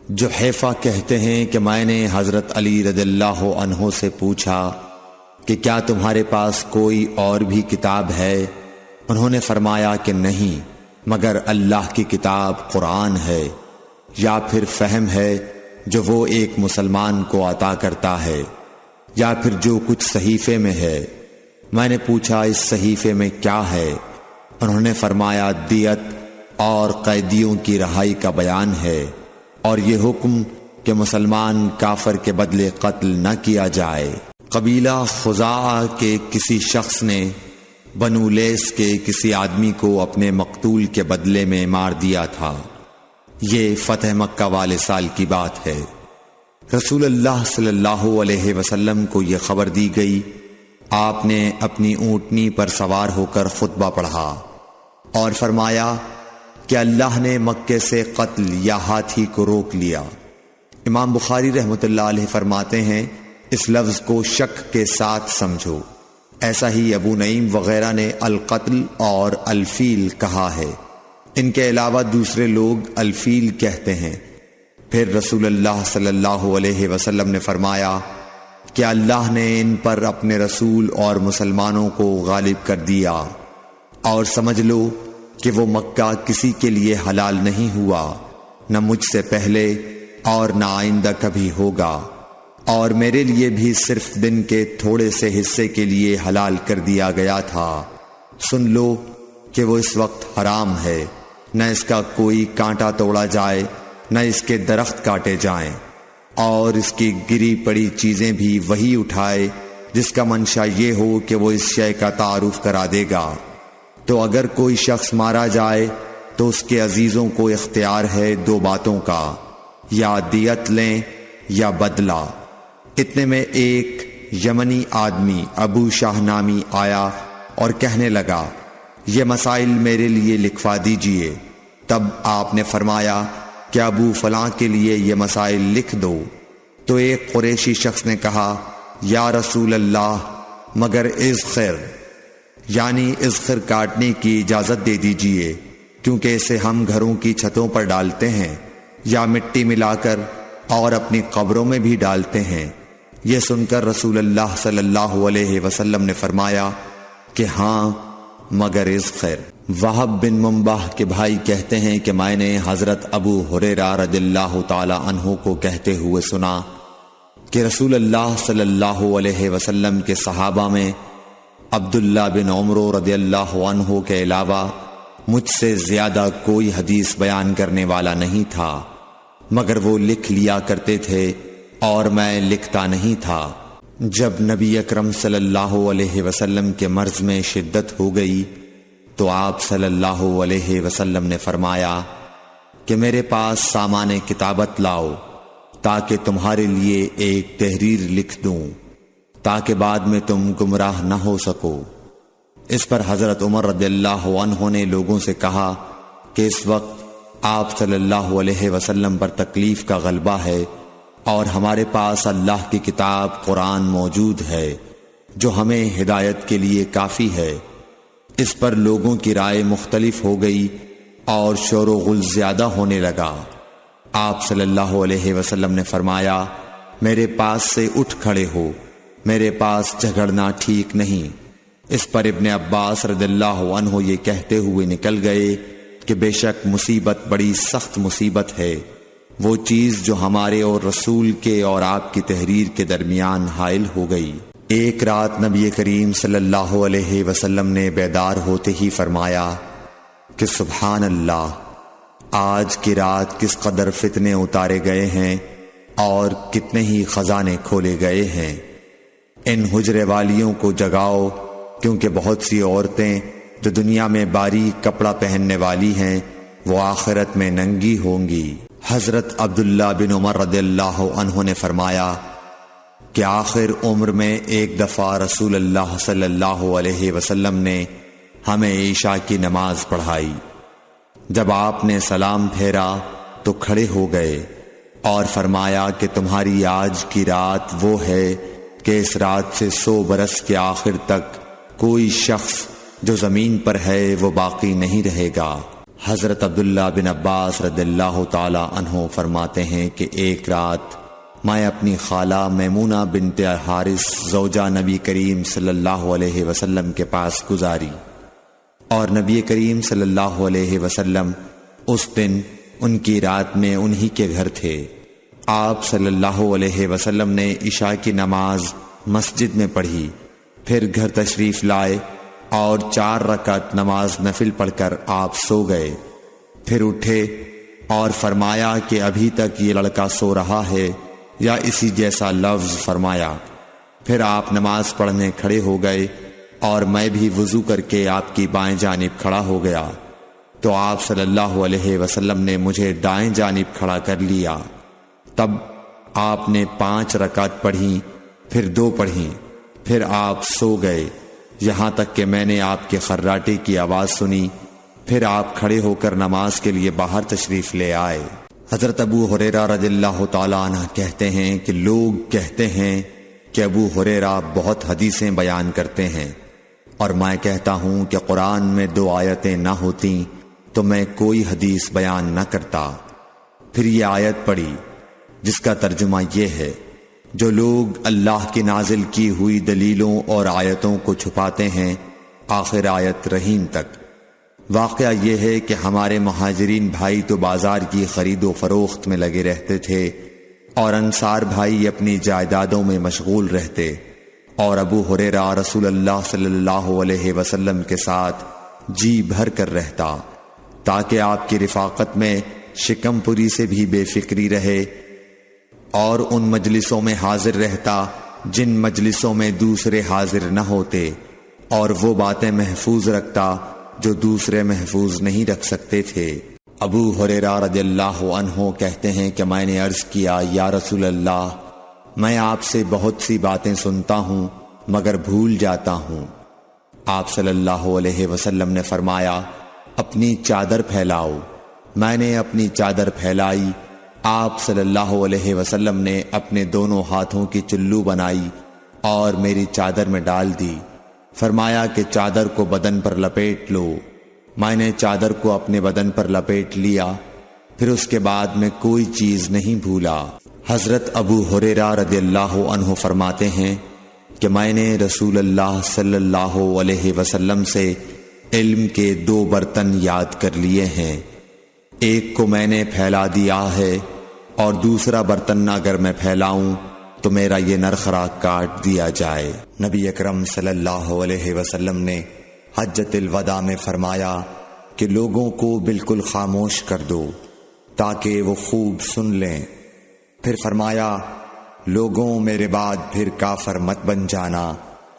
جحیفہ کہتے ہیں کہ میں نے حضرت علی رضی اللہ عنہ سے پوچھا کہ کیا تمہارے پاس کوئی اور بھی کتاب ہے؟ انہوں نے فرمایا کہ نہیں مگر اللہ کی کتاب قرآن ہے، یا پھر فہم ہے جو وہ ایک مسلمان کو عطا کرتا ہے، یا پھر جو کچھ صحیفے میں ہے۔ میں نے پوچھا اس صحیفے میں کیا ہے؟ انہوں نے فرمایا دیت اور قیدیوں کی رہائی کا بیان ہے، اور یہ حکم کہ مسلمان کافر کے بدلے قتل نہ کیا جائے۔ قبیلہ خزاعہ کے کسی شخص نے بنو لیس کے کسی آدمی کو اپنے مقتول کے بدلے میں مار دیا تھا۔ یہ فتح مکہ والے سال کی بات ہے۔ رسول اللہ صلی اللہ علیہ وسلم کو یہ خبر دی گئی۔ آپ نے اپنی اونٹنی پر سوار ہو کر خطبہ پڑھا اور فرمایا کہ اللہ نے مکے سے قتل یا ہاتھی کو روک لیا۔ امام بخاری رحمۃ اللہ علیہ فرماتے ہیں اس لفظ کو شک کے ساتھ سمجھو۔ ایسا ہی ابو نعیم وغیرہ نے القتل اور الفیل کہا ہے۔ ان کے علاوہ دوسرے لوگ الفیل کہتے ہیں۔ پھر رسول اللہ صلی اللہ علیہ وسلم نے فرمایا کہ اللہ نے ان پر اپنے رسول اور مسلمانوں کو غالب کر دیا، اور سمجھ لو کہ وہ مکہ کسی کے لیے حلال نہیں ہوا، نہ مجھ سے پہلے اور نہ آئندہ کبھی ہوگا، اور میرے لیے بھی صرف دن کے تھوڑے سے حصے کے لیے حلال کر دیا گیا تھا۔ سن لو کہ وہ اس وقت حرام ہے، نہ اس کا کوئی کانٹا توڑا جائے نہ اس کے درخت کاٹے جائیں، اور اس کی گری پڑی چیزیں بھی وہی اٹھائے جس کا منشا یہ ہو کہ وہ اس شے کا تعارف کرا دے گا۔ تو اگر کوئی شخص مارا جائے تو اس کے عزیزوں کو اختیار ہے دو باتوں کا، یا دیت لیں یا بدلہ۔ اتنے میں ایک یمنی آدمی ابو شاہ نامی آیا اور کہنے لگا یہ مسائل میرے لیے لکھوا دیجئے۔ تب آپ نے فرمایا کہ ابو فلاں کے لیے یہ مسائل لکھ دو۔ تو ایک قریشی شخص نے کہا یا رسول اللہ مگر اذخر، یعنی اذخر کاٹنے کی اجازت دے دیجئے، کیونکہ اسے ہم گھروں کی چھتوں پر ڈالتے ہیں یا مٹی ملا کر اور اپنی قبروں میں بھی ڈالتے ہیں۔ یہ سن کر رسول اللہ صلی اللہ علیہ وسلم نے فرمایا کہ ہاں مگر اذخر۔ وہب بن منبح کے بھائی کہتے ہیں کہ میں نے حضرت ابو ہریرہ رضی اللہ تعالی عنہ کو کہتے ہوئے سنا کہ رسول اللہ صلی اللہ علیہ وسلم کے صحابہ میں عبداللہ بن عمر رضی اللہ عنہ کے علاوہ مجھ سے زیادہ کوئی حدیث بیان کرنے والا نہیں تھا، مگر وہ لکھ لیا کرتے تھے اور میں لکھتا نہیں تھا۔ جب نبی اکرم صلی اللہ علیہ وسلم کے مرض میں شدت ہو گئی تو آپ صلی اللہ علیہ وسلم نے فرمایا کہ میرے پاس سامان کتابت لاؤ تاکہ تمہارے لیے ایک تحریر لکھ دوں، تاکہ بعد میں تم گمراہ نہ ہو سکو۔ اس پر حضرت عمر رضی اللہ عنہ نے لوگوں سے کہا کہ اس وقت آپ صلی اللہ علیہ وسلم پر تکلیف کا غلبہ ہے، اور ہمارے پاس اللہ کی کتاب قرآن موجود ہے جو ہمیں ہدایت کے لیے کافی ہے۔ اس پر لوگوں کی رائے مختلف ہو گئی اور شور و غل زیادہ ہونے لگا۔ آپ صلی اللہ علیہ وسلم نے فرمایا میرے پاس سے اٹھ کھڑے ہو، میرے پاس جھگڑنا ٹھیک نہیں۔ اس پر ابن عباس رضی اللہ عنہ یہ کہتے ہوئے نکل گئے کہ بے شک مصیبت بڑی سخت مصیبت ہے، وہ چیز جو ہمارے اور رسول کے اور آپ کی تحریر کے درمیان حائل ہو گئی۔ ایک رات نبی کریم صلی اللہ علیہ وسلم نے بیدار ہوتے ہی فرمایا کہ سبحان اللہ، آج کی رات کس قدر فتنے اتارے گئے ہیں اور کتنے ہی خزانے کھولے گئے ہیں۔ ان حجرے والیوں کو جگاؤ، کیونکہ بہت سی عورتیں جو دنیا میں باریک کپڑا پہننے والی ہیں وہ آخرت میں ننگی ہوں گی۔ حضرت عبداللہ بن عمر رضی اللہ عنہ نے فرمایا کہ آخر عمر میں ایک دفعہ رسول اللہ صلی اللہ علیہ وسلم نے ہمیں عشاء کی نماز پڑھائی۔ جب آپ نے سلام پھیرا تو کھڑے ہو گئے اور فرمایا کہ تمہاری آج کی رات وہ ہے کہ اس رات سے 100 برس کے آخر تک کوئی شخص جو زمین پر ہے وہ باقی نہیں رہے گا۔ حضرت عبداللہ بن عباس رضی اللہ تعالی عنہ فرماتے ہیں کہ ایک رات میں اپنی خالہ میمونہ بنت حارث زوجہ نبی کریم صلی اللہ علیہ وسلم کے پاس گزاری، اور نبی کریم صلی اللہ علیہ وسلم اس دن ان کی رات میں انہی کے گھر تھے۔ آپ صلی اللہ علیہ وسلم نے عشاء کی نماز مسجد میں پڑھی، پھر گھر تشریف لائے اور 4 رکعت نماز نفل پڑھ کر آپ سو گئے۔ پھر اٹھے اور فرمایا کہ ابھی تک یہ لڑکا سو رہا ہے یا اسی جیسا لفظ فرمایا۔ پھر آپ نماز پڑھنے کھڑے ہو گئے اور میں بھی وضو کر کے آپ کی بائیں جانب کھڑا ہو گیا، تو آپ صلی اللہ علیہ وسلم نے مجھے دائیں جانب کھڑا کر لیا۔ تب آپ نے 5 رکعت پڑھیں، پھر 2 پڑھیں، پھر آپ سو گئے، یہاں تک کہ میں نے آپ کے خراٹے کی آواز سنی۔ پھر آپ کھڑے ہو کر نماز کے لیے باہر تشریف لے آئے۔ حضرت ابو ہریرہ رضی اللہ تعالیٰ عنہ کہتے ہیں کہ لوگ کہتے ہیں کہ ابو ہریرہ بہت حدیثیں بیان کرتے ہیں، اور میں کہتا ہوں کہ قرآن میں 2 آیتیں نہ ہوتیں تو میں کوئی حدیث بیان نہ کرتا۔ پھر یہ آیت پڑھی جس کا ترجمہ یہ ہے، جو لوگ اللہ کی نازل کی ہوئی دلیلوں اور آیتوں کو چھپاتے ہیں، آخر آیت رحیم تک۔ واقعہ یہ ہے کہ ہمارے مہاجرین بھائی تو بازار کی خرید و فروخت میں لگے رہتے تھے، اور انصار بھائی اپنی جائیدادوں میں مشغول رہتے، اور ابو ہریرہ رسول اللہ صلی اللہ علیہ وسلم کے ساتھ جی بھر کر رہتا، تاکہ آپ کی رفاقت میں شکم پوری سے بھی بے فکری رہے، اور ان مجلسوں میں حاضر رہتا جن مجلسوں میں دوسرے حاضر نہ ہوتے، اور وہ باتیں محفوظ رکھتا جو دوسرے محفوظ نہیں رکھ سکتے تھے۔ ابو ہریرہ رضی اللہ عنہ کہتے ہیں کہ میں نے عرض کیا، یا رسول اللہ، میں آپ سے بہت سی باتیں سنتا ہوں مگر بھول جاتا ہوں۔ آپ صلی اللہ علیہ وسلم نے فرمایا، اپنی چادر پھیلاؤ۔ میں نے اپنی چادر پھیلائی، آپ صلی اللہ علیہ وسلم نے اپنے دونوں ہاتھوں کی چلو بنائی اور میری چادر میں ڈال دی، فرمایا کہ چادر کو بدن پر لپیٹ لو۔ میں نے چادر کو اپنے بدن پر لپیٹ لیا، پھر اس کے بعد میں کوئی چیز نہیں بھولا۔ حضرت ابو ہریرہ رضی اللہ عنہ فرماتے ہیں کہ میں نے رسول اللہ صلی اللہ علیہ وسلم سے علم کے 2 برتن یاد کر لیے ہیں، ایک کو میں نے پھیلا دیا ہے، اور دوسرا برتن اگر میں پھیلاؤں تو میرا یہ نرخراک کاٹ دیا جائے۔ نبی اکرم صلی اللہ علیہ وسلم نے حجۃ الوداع میں فرمایا کہ لوگوں کو بالکل خاموش کر دو تاکہ وہ خوب سن لیں۔ پھر فرمایا، لوگوں میرے بعد پھر کافر مت بن جانا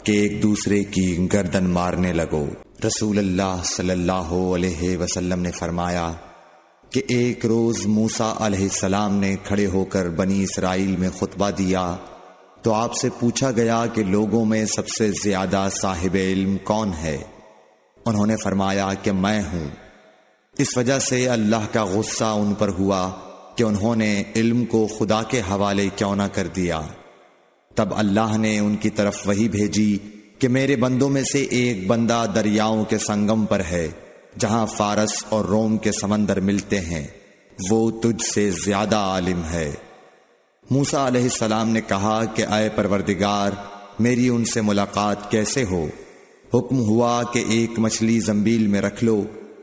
کہ ایک دوسرے کی گردن مارنے لگو۔ رسول اللہ صلی اللہ علیہ وسلم نے فرمایا کہ ایک روز موسیٰ علیہ السلام نے کھڑے ہو کر بنی اسرائیل میں خطبہ دیا، تو آپ سے پوچھا گیا کہ لوگوں میں سب سے زیادہ صاحب علم کون ہے؟ انہوں نے فرمایا کہ میں ہوں۔ اس وجہ سے اللہ کا غصہ ان پر ہوا کہ انہوں نے علم کو خدا کے حوالے کیوں نہ کر دیا۔ تب اللہ نے ان کی طرف وحی بھیجی کہ میرے بندوں میں سے ایک بندہ دریاؤں کے سنگم پر ہے، جہاں فارس اور روم کے سمندر ملتے ہیں، وہ تجھ سے زیادہ عالم ہے۔ موسیٰ علیہ السلام نے کہا کہ اے پروردگار، میری ان سے ملاقات کیسے ہو؟ حکم ہوا کہ ایک مچھلی زنبیل میں رکھ لو،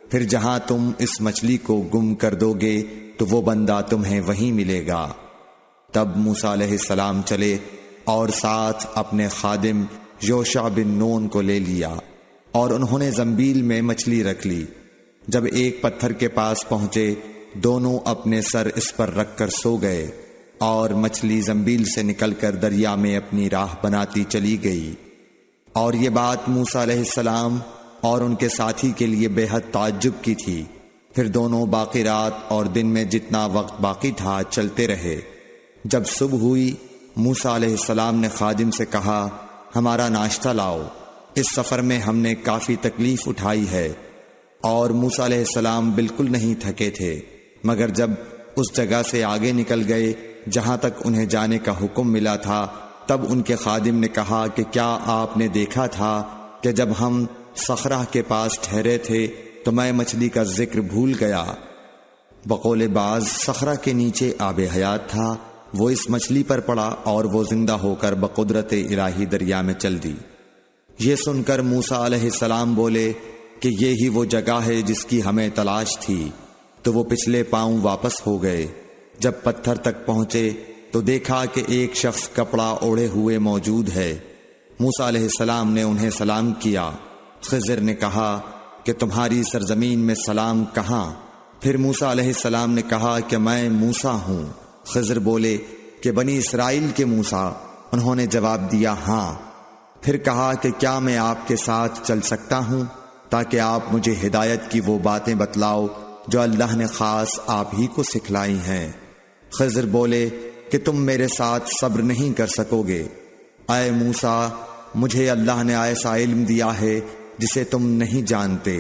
پھر جہاں تم اس مچھلی کو گم کر دو گے تو وہ بندہ تمہیں وہیں ملے گا۔ تب موسیٰ علیہ السلام چلے اور ساتھ اپنے خادم یوشع بن نون کو لے لیا، اور انہوں نے زنبیل میں مچھلی رکھ لی۔ جب ایک پتھر کے پاس پہنچے، دونوں اپنے سر اس پر رکھ کر سو گئے، اور مچھلی زنبیل سے نکل کر دریا میں اپنی راہ بناتی چلی گئی۔ اور یہ بات موسیٰ علیہ السلام اور ان کے ساتھی کے لیے بے حد تعجب کی تھی۔ پھر دونوں باقی رات اور دن میں جتنا وقت باقی تھا چلتے رہے۔ جب صبح ہوئی، موسیٰ علیہ السلام نے خادم سے کہا، ہمارا ناشتہ لاؤ، اس سفر میں ہم نے کافی تکلیف اٹھائی ہے۔ اور موسیٰ علیہ السلام بالکل نہیں تھکے تھے، مگر جب اس جگہ سے آگے نکل گئے جہاں تک انہیں جانے کا حکم ملا تھا، تب ان کے خادم نے کہا کہ کیا آپ نے دیکھا تھا کہ جب ہم صخرہ کے پاس ٹھہرے تھے تو میں مچھلی کا ذکر بھول گیا۔ بقول بعض صخرہ کے نیچے آب حیات تھا، وہ اس مچھلی پر پڑا اور وہ زندہ ہو کر بقدرت الہی دریا میں چل دی۔ یہ سن کر موسیٰ علیہ السلام بولے کہ یہ ہی وہ جگہ ہے جس کی ہمیں تلاش تھی، تو وہ پچھلے پاؤں واپس ہو گئے۔ جب پتھر تک پہنچے تو دیکھا کہ ایک شخص کپڑا اوڑھے ہوئے موجود ہے۔ موسیٰ علیہ السلام نے انہیں سلام کیا۔ خضر نے کہا کہ تمہاری سرزمین میں سلام کہاں؟ پھر موسیٰ علیہ السلام نے کہا کہ میں موسیٰ ہوں۔ خضر بولے کہ بنی اسرائیل کے موسیٰ؟ انہوں نے جواب دیا ہاں۔ پھر کہا کہ کیا میں آپ کے ساتھ چل سکتا ہوں تاکہ آپ مجھے ہدایت کی وہ باتیں بتلاؤ جو اللہ نے خاص آپ ہی کو سکھلائی ہیں۔ خضر بولے کہ تم میرے ساتھ صبر نہیں کر سکو گے۔ اے موسیٰ، مجھے اللہ نے ایسا علم دیا ہے جسے تم نہیں جانتے،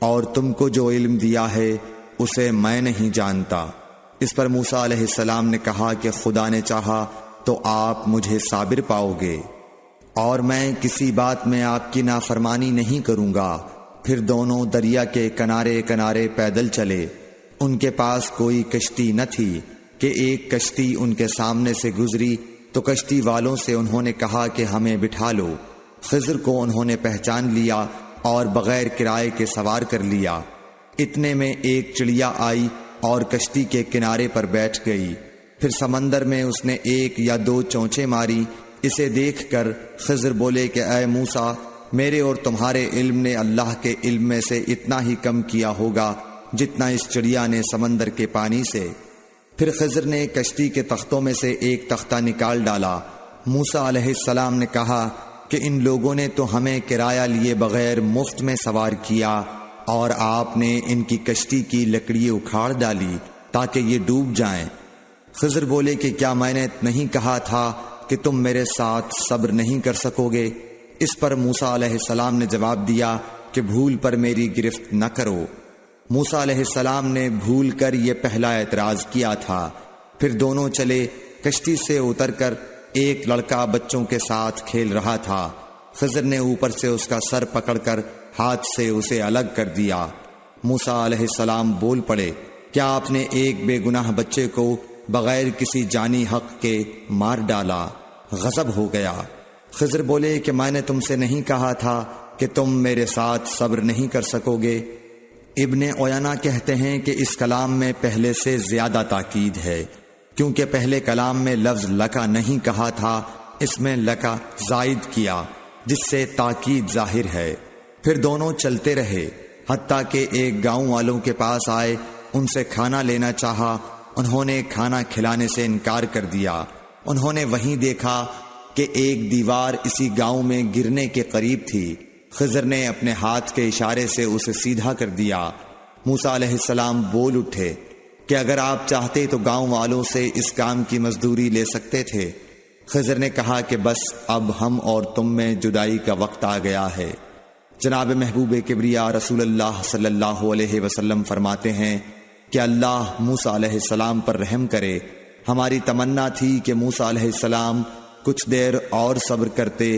اور تم کو جو علم دیا ہے اسے میں نہیں جانتا۔ اس پر موسیٰ علیہ السلام نے کہا کہ خدا نے چاہا تو آپ مجھے صابر پاؤ گے، اور میں کسی بات میں آپ کی نافرمانی نہیں کروں گا۔ پھر دونوں دریا کے کنارے کنارے پیدل چلے۔ ان کے پاس کوئی کشتی نہ تھی کہ ایک کشتی ان کے سامنے سے گزری تو کشتی والوں سے انہوں نے کہا کہ ہمیں بٹھا لو۔ خضر کو انہوں نے پہچان لیا اور بغیر کرائے کے سوار کر لیا۔ اتنے میں ایک چڑیا آئی اور کشتی کے کنارے پر بیٹھ گئی۔ پھر سمندر میں اس نے ایک یا دو چونچیں ماری۔ اسے دیکھ کر خضر بولے کہ اے موسیٰ، میرے اور تمہارے علم نے اللہ کے علم میں سے اتنا ہی کم کیا ہوگا جتنا اس چڑیا نے سمندر کے پانی سے۔ پھر خضر نے کشتی کے تختوں میں سے ایک تختہ نکال ڈالا۔ موسیٰ علیہ السلام نے کہا کہ ان لوگوں نے تو ہمیں کرایہ لیے بغیر مفت میں سوار کیا، اور آپ نے ان کی کشتی کی لکڑی اکھاڑ ڈالی تاکہ یہ ڈوب جائیں۔ خضر بولے کہ کیا میں نے نہیں کہا تھا کہ تم میرے ساتھ صبر نہیں کر سکو گے؟ اس پر موسیٰ علیہ السلام نے جواب دیا کہ بھول پر میری گرفت نہ کرو۔ موسیٰ علیہ السلام نے بھول کر یہ پہلا اعتراض کیا تھا۔ پھر دونوں چلے۔ کشتی سے اتر کر ایک لڑکا بچوں کے ساتھ کھیل رہا تھا۔ خضر نے اوپر سے اس کا سر پکڑ کر ہاتھ سے اسے الگ کر دیا۔ موسیٰ علیہ السلام بول پڑے، کیا آپ نے ایک بے گناہ بچے کو بغیر کسی جانی حق کے مار ڈالا؟ غضب ہو گیا۔ خضر بولے کہ میں نے تم سے نہیں کہا تھا کہ تم میرے ساتھ صبر نہیں کر سکو گے؟ ابن عیینہ کہتے ہیں کہ اس کلام میں پہلے سے زیادہ تاکید ہے، کیونکہ پہلے کلام میں لفظ لکا نہیں کہا تھا، اس میں لکا زائد کیا، جس سے تاکید ظاہر ہے۔ پھر دونوں چلتے رہے، حتیٰ کہ ایک گاؤں والوں کے پاس آئے، ان سے کھانا لینا چاہا۔ انہوں نے کھانا کھلانے سے انکار کر دیا۔ انہوں نے وہیں دیکھا کہ ایک دیوار اسی گاؤں میں گرنے کے قریب تھی۔ خضر نے اپنے ہاتھ کے اشارے سے اسے سیدھا کر دیا۔ موسیٰ علیہ السلام بول اٹھے کہ اگر آپ چاہتے تو گاؤں والوں سے اس کام کی مزدوری لے سکتے تھے۔ خضر نے کہا کہ بس اب ہم اور تم میں جدائی کا وقت آ گیا ہے۔ جناب محبوب کبریا رسول اللہ صلی اللہ علیہ وسلم فرماتے ہیں کہ اللہ موسیٰ علیہ السلام پر رحم کرے۔ ہماری تمنا تھی کہ موسیٰ علیہ السلام کچھ دیر اور صبر کرتے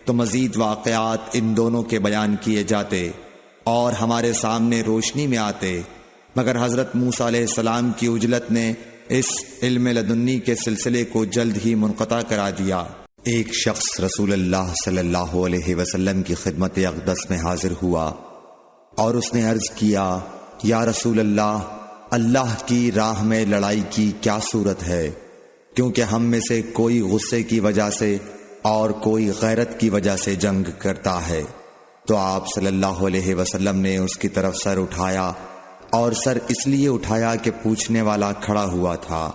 تو مزید واقعات ان دونوں کے بیان کیے جاتے اور ہمارے سامنے روشنی میں آتے، مگر حضرت موسیٰ علیہ السلام کی عجلت نے اس علم لدنی کے سلسلے کو جلد ہی منقطع کرا دیا۔ ایک شخص رسول اللہ صلی اللہ علیہ وسلم کی خدمت اقدس میں حاضر ہوا اور اس نے عرض کیا، یا رسول اللہ، اللہ کی راہ میں لڑائی کی کیا صورت ہے؟ کیونکہ ہم میں سے کوئی غصے کی وجہ سے اور کوئی غیرت کی وجہ سے جنگ کرتا ہے۔ تو آپ صلی اللہ علیہ وسلم نے اس کی طرف سر اٹھایا، اور سر اس لیے اٹھایا کہ پوچھنے والا کھڑا ہوا تھا۔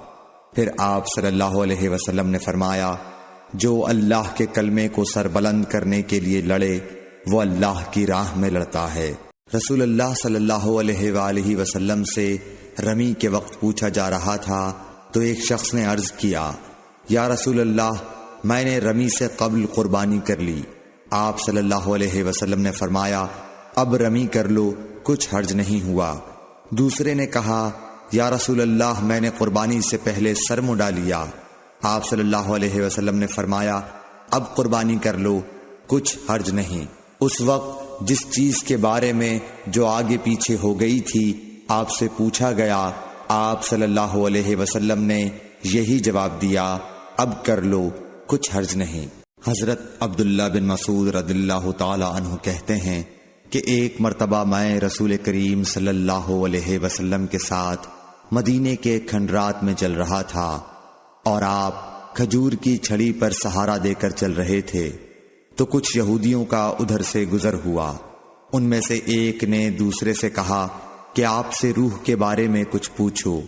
پھر آپ صلی اللہ علیہ وسلم نے فرمایا، جو اللہ کے کلمے کو سر بلند کرنے کے لیے لڑے وہ اللہ کی راہ میں لڑتا ہے۔ رسول اللہ صلی اللہ علیہ وآلہ وسلم سے رمی کے وقت پوچھا جا رہا تھا تو ایک شخص نے عرض کیا، یا رسول اللہ، میں نے رمی سے قبل قربانی کر لی۔ آپ صلی اللہ علیہ وسلم نے فرمایا، اب رمی کر لو، کچھ حرج نہیں ہوا۔ دوسرے نے کہا، یا رسول اللہ، میں نے قربانی سے پہلے سر مڈا لیا۔ آپ صلی اللہ علیہ وسلم نے فرمایا، اب قربانی کر لو، کچھ حرج نہیں۔ اس وقت جس چیز کے بارے میں جو آگے پیچھے ہو گئی تھی آپ سے پوچھا گیا، آپ صلی اللہ علیہ وسلم نے یہی جواب دیا، اب کر لو، کچھ حرج نہیں۔ حضرت عبداللہ بن مسعود رضی اللہ تعالی عنہ کہتے ہیں کہ ایک مرتبہ میں رسول کریم صلی اللہ علیہ وسلم کے ساتھ مدینے کے کھنڈرات میں چل رہا تھا اور آپ کھجور کی چھڑی پر سہارا دے کر چل رہے تھے، تو کچھ یہودیوں کا ادھر سے گزر ہوا۔ ان میں سے ایک نے دوسرے سے کہا کہ آپ سے روح کے بارے میں کچھ پوچھو۔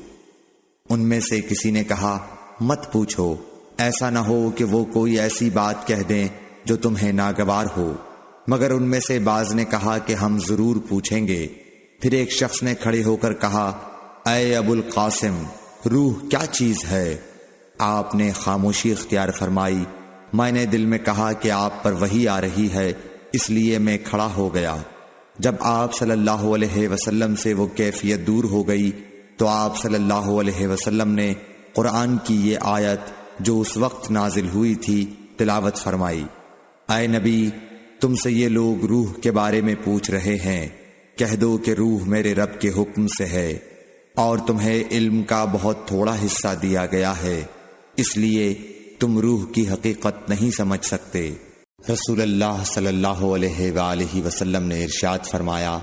ان میں سے کسی نے کہا مت پوچھو، ایسا نہ ہو کہ وہ کوئی ایسی بات کہہ دیں جو تمہیں ناگوار ہو۔ مگر ان میں سے بعض نے کہا کہ ہم ضرور پوچھیں گے۔ پھر ایک شخص نے کھڑے ہو کر کہا، اے ابو القاسم، روح کیا چیز ہے؟ آپ نے خاموشی اختیار فرمائی۔ میں نے دل میں کہا کہ آپ پر وحی آ رہی ہے، اس لیے میں کھڑا ہو گیا۔ جب آپ صلی اللہ علیہ وسلم سے وہ کیفیت دور ہو گئی تو آپ صلی اللہ علیہ وسلم نے قرآن کی یہ آیت جو اس وقت نازل ہوئی تھی تلاوت فرمائی، اے نبی، تم سے یہ لوگ روح کے بارے میں پوچھ رہے ہیں، کہہ دو کہ روح میرے رب کے حکم سے ہے، اور تمہیں علم کا بہت تھوڑا حصہ دیا گیا ہے، اس لیے تم روح کی حقیقت نہیں سمجھ سکتے۔ رسول اللہ صلی اللہ علیہ وآلہ وسلم نے ارشاد فرمایا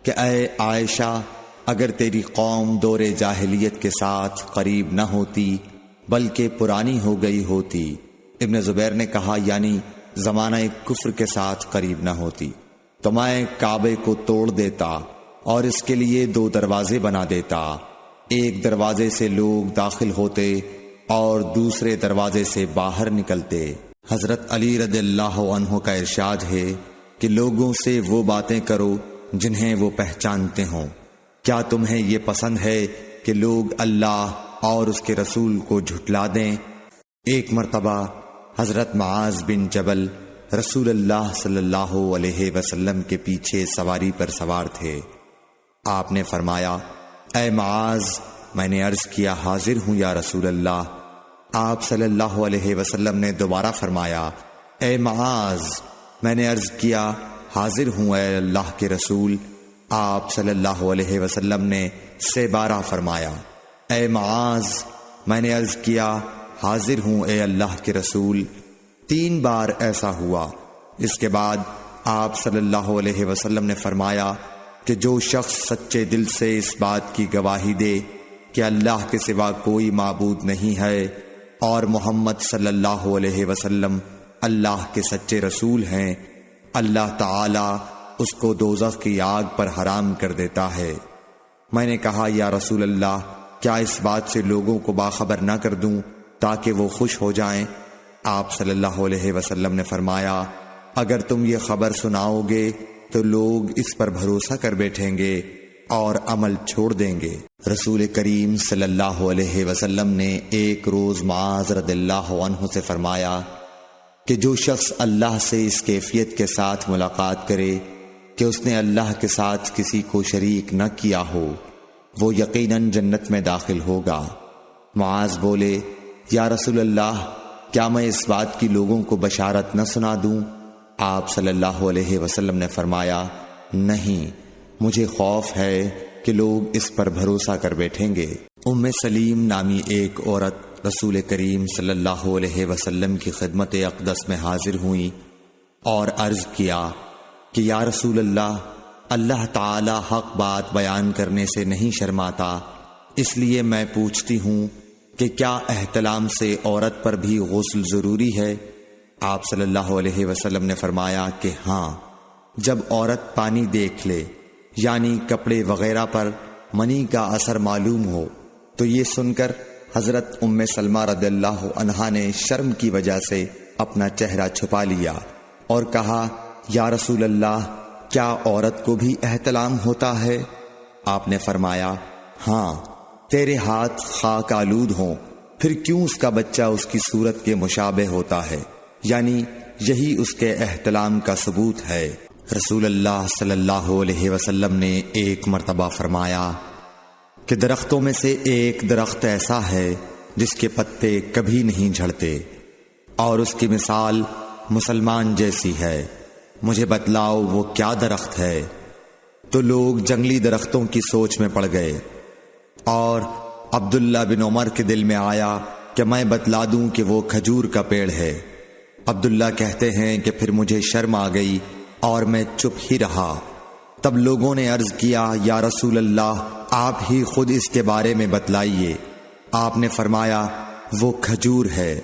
کہ اے عائشہ، اگر تیری قوم دور جاہلیت کے ساتھ قریب نہ ہوتی بلکہ پرانی ہو گئی ہوتی، ابن زبیر نے کہا یعنی زمانہ کفر کے ساتھ قریب نہ ہوتی، تو میں کعبے کو توڑ دیتا اور اس کے لیے 2 دروازے بنا دیتا، ایک دروازے سے لوگ داخل ہوتے اور دوسرے دروازے سے باہر نکلتے۔ حضرت علی رضی اللہ عنہ کا ارشاد ہے کہ لوگوں سے وہ باتیں کرو جنہیں وہ پہچانتے ہوں۔ کیا تمہیں یہ پسند ہے کہ لوگ اللہ اور اس کے رسول کو جھٹلا دیں؟ ایک مرتبہ حضرت معاذ بن جبل رسول اللہ صلی اللہ علیہ وسلم کے پیچھے سواری پر سوار تھے۔ آپ نے فرمایا، اے معاذ، میں نے عرض کیا حاضر ہوں یا رسول اللہ۔ آپ صلی اللہ علیہ وسلم نے دوبارہ فرمایا، اے معاذ، میں نے عرض کیا حاضر ہوں اے اللہ کے رسول۔ آپ صلی اللہ علیہ وسلم نے 12 فرمایا، اے معاذ، میں نے عرض کیا حاضر ہوں اے اللہ کے رسول۔ 3 بار ایسا ہوا۔ اس کے بعد آپ صلی اللہ علیہ وسلم نے فرمایا کہ جو شخص سچے دل سے اس بات کی گواہی دے کہ اللہ کے سوا کوئی معبود نہیں ہے اور محمد صلی اللہ علیہ وسلم اللہ کے سچے رسول ہیں، اللہ تعالی اس کو دوزخ کی آگ پر حرام کر دیتا ہے۔ میں نے کہا یا رسول اللہ، کیا اس بات سے لوگوں کو باخبر نہ کر دوں تاکہ وہ خوش ہو جائیں؟ آپ صلی اللہ علیہ وسلم نے فرمایا، اگر تم یہ خبر سناؤ گے تو لوگ اس پر بھروسہ کر بیٹھیں گے اور عمل چھوڑ دیں گے۔ رسول کریم صلی اللہ علیہ وسلم نے ایک روز معاذ رضی اللہ عنہ سے فرمایا کہ جو شخص اللہ سے اس کیفیت کے ساتھ ملاقات کرے کہ اس نے اللہ کے ساتھ کسی کو شریک نہ کیا ہو، وہ یقیناً جنت میں داخل ہوگا۔ معاذ بولے، یا رسول اللہ، کیا میں اس بات کی لوگوں کو بشارت نہ سنا دوں؟ آپ صلی اللہ علیہ وسلم نے فرمایا، نہیں، مجھے خوف ہے کہ لوگ اس پر بھروسہ کر بیٹھیں گے۔ ام سلیم نامی ایک عورت رسول کریم صلی اللہ علیہ وسلم کی خدمت اقدس میں حاضر ہوئیں اور عرض کیا کہ یا رسول اللہ، اللہ تعالی حق بات بیان کرنے سے نہیں شرماتا، اس لیے میں پوچھتی ہوں کہ کیا احتلام سے عورت پر بھی غسل ضروری ہے؟ آپ صلی اللہ علیہ وسلم نے فرمایا کہ ہاں، جب عورت پانی دیکھ لے یعنی کپڑے وغیرہ پر منی کا اثر معلوم ہو۔ تو یہ سن کر حضرت ام سلمہ رضی اللہ عنہا نے شرم کی وجہ سے اپنا چہرہ چھپا لیا اور کہا، یا رسول اللہ، کیا عورت کو بھی احتلام ہوتا ہے؟ آپ نے فرمایا، ہاں، تیرے ہاتھ خاک آلود ہوں، پھر کیوں اس کا بچہ اس کی صورت کے مشابہ ہوتا ہے، یعنی یہی اس کے احتلام کا ثبوت ہے۔ رسول اللہ صلی اللہ علیہ وسلم نے ایک مرتبہ فرمایا کہ درختوں میں سے ایک درخت ایسا ہے جس کے پتے کبھی نہیں جھڑتے، اور اس کی مثال مسلمان جیسی ہے۔ مجھے بتلاؤ وہ کیا درخت ہے؟ تو لوگ جنگلی درختوں کی سوچ میں پڑ گئے، اور عبداللہ بن عمر کے دل میں آیا کہ میں بتلا دوں کہ وہ کھجور کا پیڑ ہے۔ عبداللہ کہتے ہیں کہ پھر مجھے شرم آ گئی اور میں چپ ہی رہا۔ تب لوگوں نے عرض کیا، یا رسول اللہ، آپ ہی خود اس کے بارے میں بتلائیے۔ آپ نے فرمایا، وہ کھجور ہے۔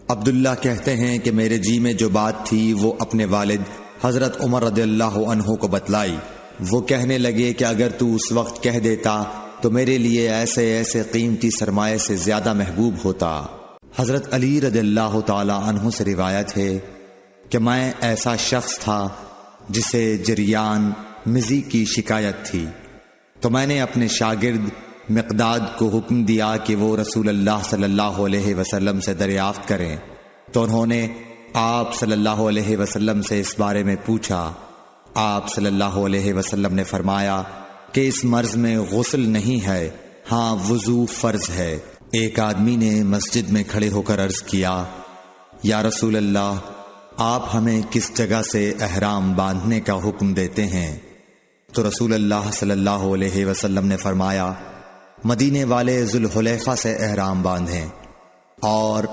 عبداللہ کہتے ہیں کہ میرے جی میں جو بات تھی وہ اپنے والد حضرت عمر رضی اللہ عنہ کو بتلائی۔ وہ کہنے لگے کہ اگر تو اس وقت کہہ دیتا تو میرے لیے ایسے ایسے قیمتی سرمایے سے زیادہ محبوب ہوتا۔ حضرت علی رضی اللہ تعالی عنہ سے روایت ہے کہ میں ایسا شخص تھا جسے جریان مزی کی شکایت تھی، تو میں نے اپنے شاگرد مقداد کو حکم دیا کہ وہ رسول اللہ صلی اللہ علیہ وسلم سے دریافت کریں، تو انہوں نے آپ صلی اللہ علیہ وسلم سے اس بارے میں پوچھا۔ آپ صلی اللہ علیہ وسلم نے فرمایا کہ اس مرض میں غسل نہیں ہے، ہاں وضو فرض ہے۔ ایک آدمی نے مسجد میں کھڑے ہو کر عرض کیا، یا رسول اللہ، آپ ہمیں کس جگہ سے احرام باندھنے کا حکم دیتے ہیں؟ تو رسول اللہ صلی اللہ علیہ وسلم نے فرمایا، مدینے والے ذوالحلیفہ سے احرام باندھیں، اور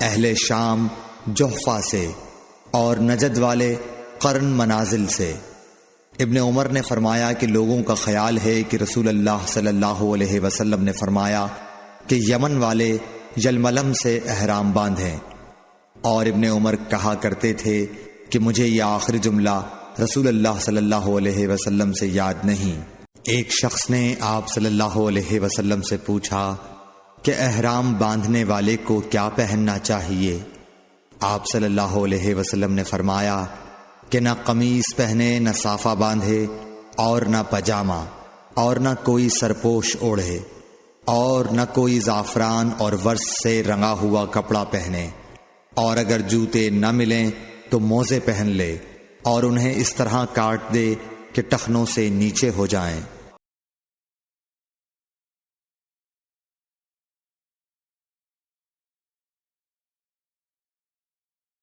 اہل شام جحفہ سے، اور نجد والے قرن منازل سے۔ ابن عمر نے فرمایا کہ لوگوں کا خیال ہے کہ رسول اللہ صلی اللہ علیہ وسلم نے فرمایا کہ یمن والے یلملم سے احرام باندھیں، اور ابن عمر کہا کرتے تھے کہ مجھے یہ آخری جملہ رسول اللہ صلی اللہ علیہ وسلم سے یاد نہیں۔ ایک شخص نے آپ صلی اللہ علیہ وسلم سے پوچھا کہ احرام باندھنے والے کو کیا پہننا چاہیے؟ آپ صلی اللہ علیہ وسلم نے فرمایا کہ نہ قمیص پہنے، نہ صافہ باندھے، اور نہ پجامہ، اور نہ کوئی سرپوش اوڑھے، اور نہ کوئی زعفران اور ورس سے رنگا ہوا کپڑا پہنے، اور اگر جوتے نہ ملیں تو موزے پہن لے، اور انہیں اس طرح کاٹ دے کہ ٹخنوں سے نیچے ہو جائیں۔